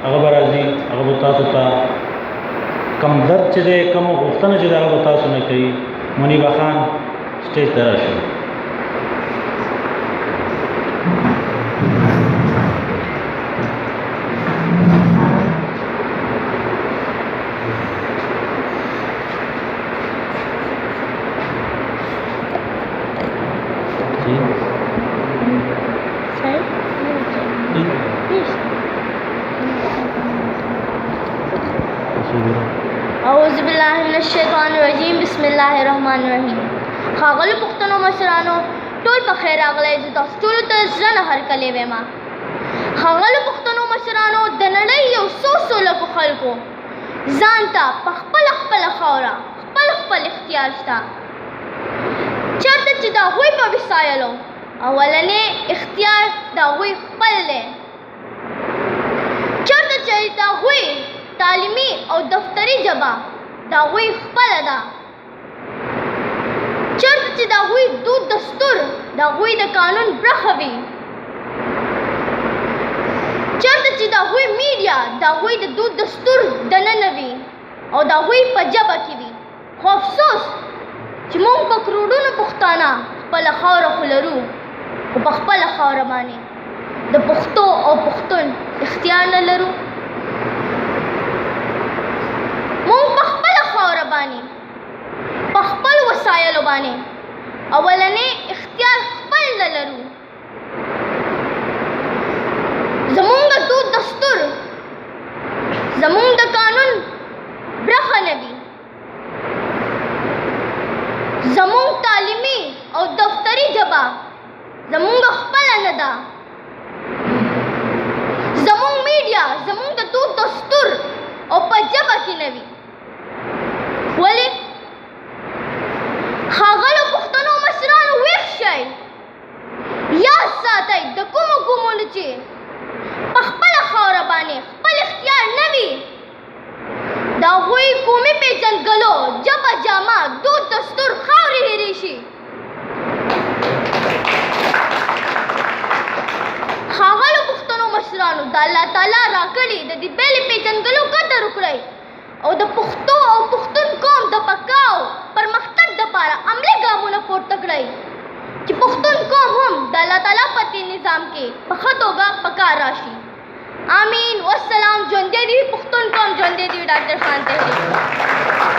هغه به راځي، هغه به تاسو ته کم درد چې دی، کومه غوښتنه چې ده هغه به تاسو نه کوي. منیبه خان سټیج ته راشئ. अऊज़ुबिल्लाहिमिनश्शैतानिर्रजीम बिस्मिल्लाहिर्रहमानिर्रहीम. ښاغلو پښتنو مشرانو ټول په خیر راغلی. زه تاسو ټولو ته زړه نه هرکلی وایم. ښاغلو پښتنو مشرانو د نړۍ یو څو لکو خلکو ځان ته په خپله خاوره خپل اختیار شته. چېرته چې د هغوی په وسایلو اولنی اختیار د هغوی خپل دی. چېرته چې د هغوی تعلیمي او دفتري ژبه د هغوی خپله ده. چېرته چې د هغوی دود دستور د هغوی د قانون برخه وي. چېرته چې د هغوی میډیا د هغوی د دود دستور دننه وي او د هغوی په ژبه کې وي. خو افسوس چې موږ په کروڑونو پښتانه خپله خاوره خو لرو، خو په خپله خاوره باندې د پښتو او پښتون اختیار نه لرو. موږ په خپله خاوره باندې په خپل وسایلو باندې اولنی اختیار خپل نه لرو. زمونږ دود دستور زمونږ د قانون برخه نه وي. زمونږ تعلیمي او دفتري ژبه زمونږ خپله نه ده. زمونږ میډیا زمونږ د دود دستور او په ژبه کې نه وي. ولې؟ ښاغلو پښتنو مشرانو ویښ شئ، یاد ساتئ د کومو قومونو چې په خپله خاوره باندې خپل اختیار نه وي، د هغوی قومي پیژندګلو ژبه جامه دود دستور خاورې هېرې شي. ښاغلو پښتنو مشرانو د الله تعالی راکړي د دې بېلې پیژندګلو قدر وکړئ او د پښتو او پښتون قوم د بقا او پرمختګ دپاره عملي ګامونه پورته کړئ چې پښتون قوم هم د الله تعالی په دې نظام کې په ښه توګه په کار راشي. آمین والسلام. ژوندی دې وي پښتون قوم، ژوندی دې وي ډاکټر خان تحریک.